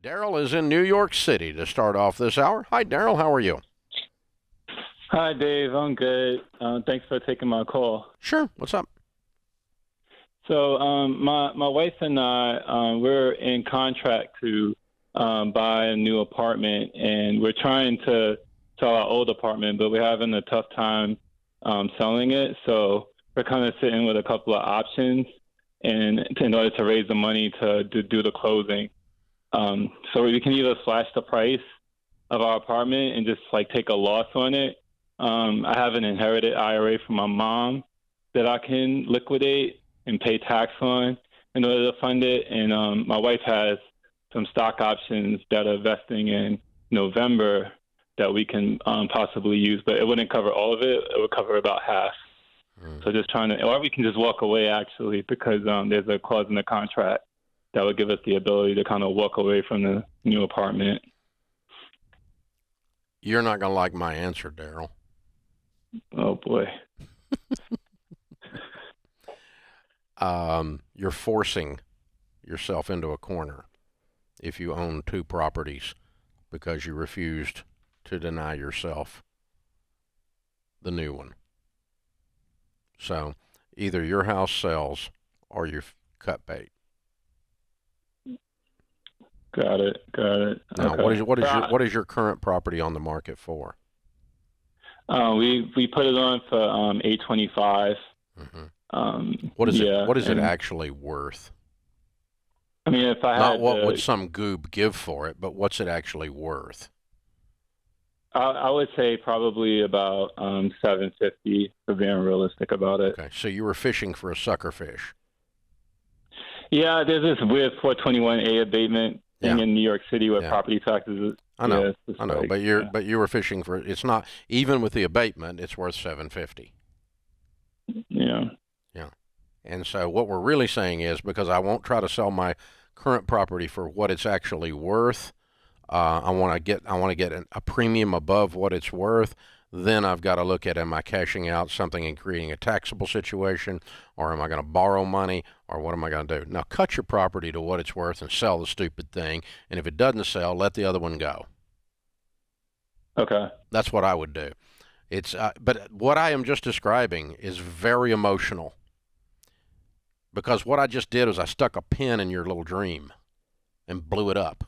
Daryl is in New York City to start off this hour. Hi, Daryl. How are you? Hi, Dave. I'm good. Thanks for taking my call. Sure. What's up? So, my wife and I, we're in contract to buy a new apartment, and we're trying to sell our old apartment, but we're having a tough time selling it. So we're kind of sitting with a couple of options, and in order to raise the money to do the closing. So we can either slash the price of our apartment and just like take a loss on it. I have an inherited IRA from my mom that I can liquidate and pay tax on in order to fund it. And my wife has some stock options that are vesting in November that we can possibly use, but it wouldn't cover all of it. It would cover about half. So just trying to, or we can just walk away actually, because there's a clause in the contract that would give us the ability to kind of walk away from the new apartment. You're not going to like my answer, Daryl. Oh boy. You're forcing yourself into a corner if you own two properties because you refused to deny yourself the new one. So either your house sells or you cut bait. Got it. Now, Okay. what is your current property on the market for? We put it on for $825. Mm-hmm. What is it actually worth? I mean, if I Not had what would some goob give for it, but what's it actually worth? I would say probably about $750 for being realistic about it. Okay, so you were fishing for a sucker fish. Yeah, there's this weird 421A abatement thing in New York City where property taxes. I know, like, but you were fishing for. It's not even with the abatement. It's worth $750. Yeah. And so what we're really saying is, because I won't try to sell my current property for what it's actually worth. I want to get a premium above what it's worth. Then I've got to look at, am I cashing out something and creating a taxable situation, or am I going to borrow money, or what am I going to do? Now, cut your property to what it's worth and sell the stupid thing. And if it doesn't sell, let the other one go. Okay. That's what I would do. But what I am just describing is very emotional. Because what I just did was I stuck a pin in your little dream and blew it up.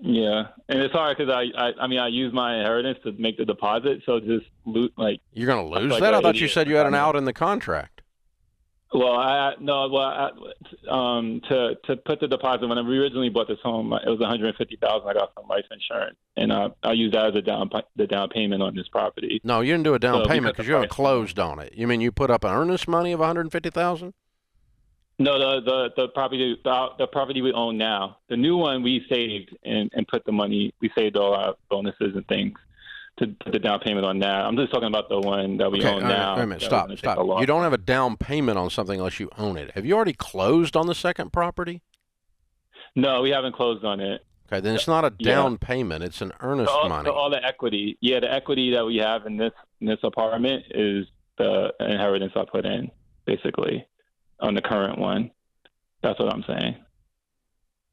Yeah, and it's hard because I use my inheritance to make the deposit, so just you're going to lose that. I thought you said you had an out in the contract. Well, to put the deposit, when we originally bought this home, it was $150,000 I got from life insurance, and I used that as the down payment on this property. No, you didn't do a down payment because you haven't closed on it. You mean you put up an earnest money of $150,000? No, the property we own now. The new one we saved and put the money. We saved all our bonuses and things to put the down payment on that. I'm just talking about the one that we own now. Wait a minute, stop. You don't have a down payment on something unless you own it. Have you already closed on the second property? No, we haven't closed on it. Okay, then it's not a down payment. It's an earnest money. So all the equity. Yeah, the equity that we have in this apartment is the inheritance I put in, basically, on the current one. That's what I'm saying.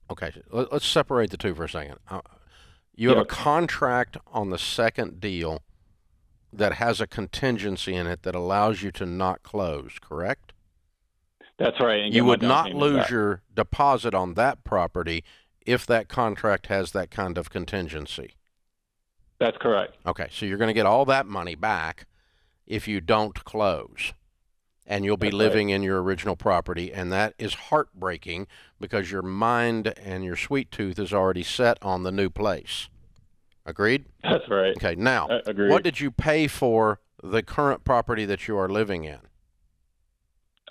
Okay, let's separate the two for a second. You have a contract on the second deal that has a contingency in it that allows you to not close, correct? That's right. And you would not lose your deposit on that property if that contract has that kind of contingency. That's correct. Okay, so you're going to get all that money back if you don't close. And you'll be living in your original property, and that is heartbreaking because your mind and your sweet tooth is already set on the new place. Agreed? That's right. Okay, now, what did you pay for the current property that you are living in?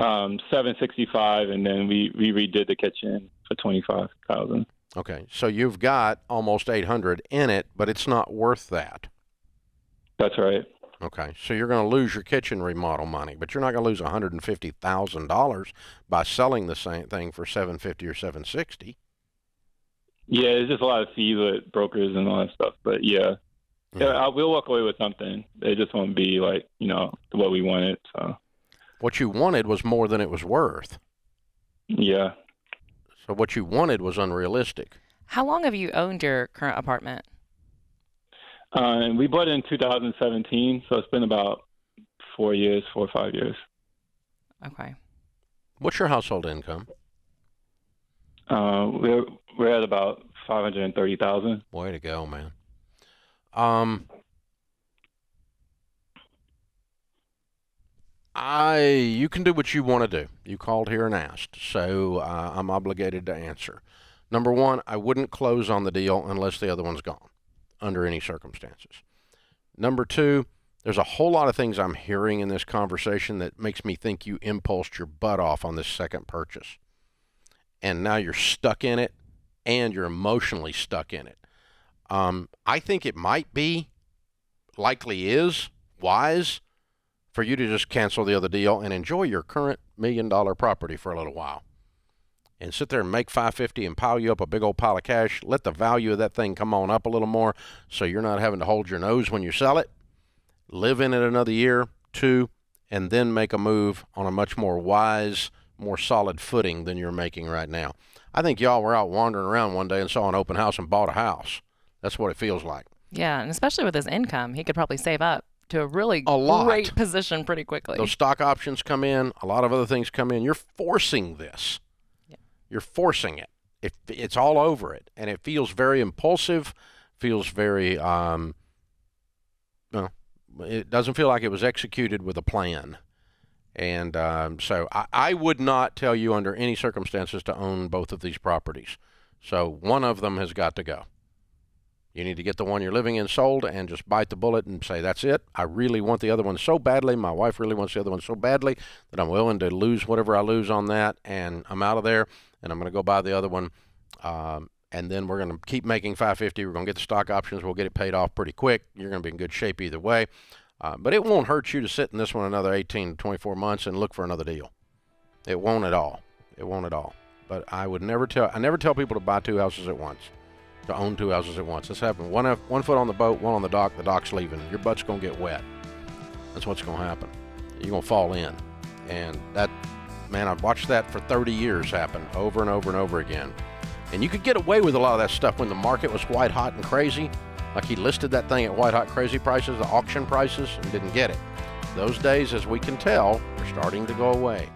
$765, and then we redid the kitchen for $25,000. Okay, so you've got almost $800 in it, but it's not worth that. That's right. Okay, so you're going to lose your kitchen remodel money, but you're not going to lose $150,000 by selling the same thing for $750 or $760. Yeah, there's just a lot of fees with brokers and all that stuff, but yeah, we'll walk away with something. It just won't be like what we wanted. So what you wanted was more than it was worth. Yeah. So what you wanted was unrealistic. How long have you owned your current apartment? And we bought it in 2017, so it's been about 4 or 5 years. Okay. What's your household income? We're at about 530,000. Way to go, man. Um, you can do what you want to do. You called here and asked, so I'm obligated to answer. Number one, I wouldn't close on the deal unless the other one's gone, under any circumstances. Number two, there's a whole lot of things I'm hearing in this conversation that makes me think you impulsed your butt off on this second purchase. And now you're stuck in it, and you're emotionally stuck in it. I think it might be, likely is, wise for you to just cancel the other deal and enjoy your current $1 million property for a little while. And sit there and make $550 and pile you up a big old pile of cash. Let the value of that thing come on up a little more so you're not having to hold your nose when you sell it. Live in it another year, two, and then make a move on a much more wise, more solid footing than you're making right now. I think y'all were out wandering around one day and saw an open house and bought a house. That's what it feels like. Yeah, and especially with his income, he could probably save up to a really A lot. great position pretty quickly. Those stock options come in. A lot of other things come in. You're forcing this. Yeah. You're forcing it. It's all over it. And it feels very impulsive, feels very, it doesn't feel like it was executed with a plan. And so I would not tell you under any circumstances to own both of these properties. So one of them has got to go. You need to get the one you're living in sold and just bite the bullet and say, that's it. I really want the other one so badly. My wife really wants the other one so badly that I'm willing to lose whatever I lose on that, and I'm out of there, and I'm going to go buy the other one. And then we're going to keep making $550. We're going to get the stock options. We'll get it paid off pretty quick. You're going to be in good shape either way. But it won't hurt you to sit in this one another 18 to 24 months and look for another deal. It won't at all. It won't at all. But I never tell people to buy two houses at once, to own two houses at once. This happened. One foot on the boat, one on the dock. The dock's leaving. Your butt's going to get wet. That's what's going to happen. You're going to fall in. And that, man, I've watched that for 30 years happen over and over and over again. And you could get away with a lot of that stuff when the market was white hot and crazy. Like he listed that thing at white hot crazy prices, the auction prices, and didn't get it. Those days, as we can tell, are starting to go away.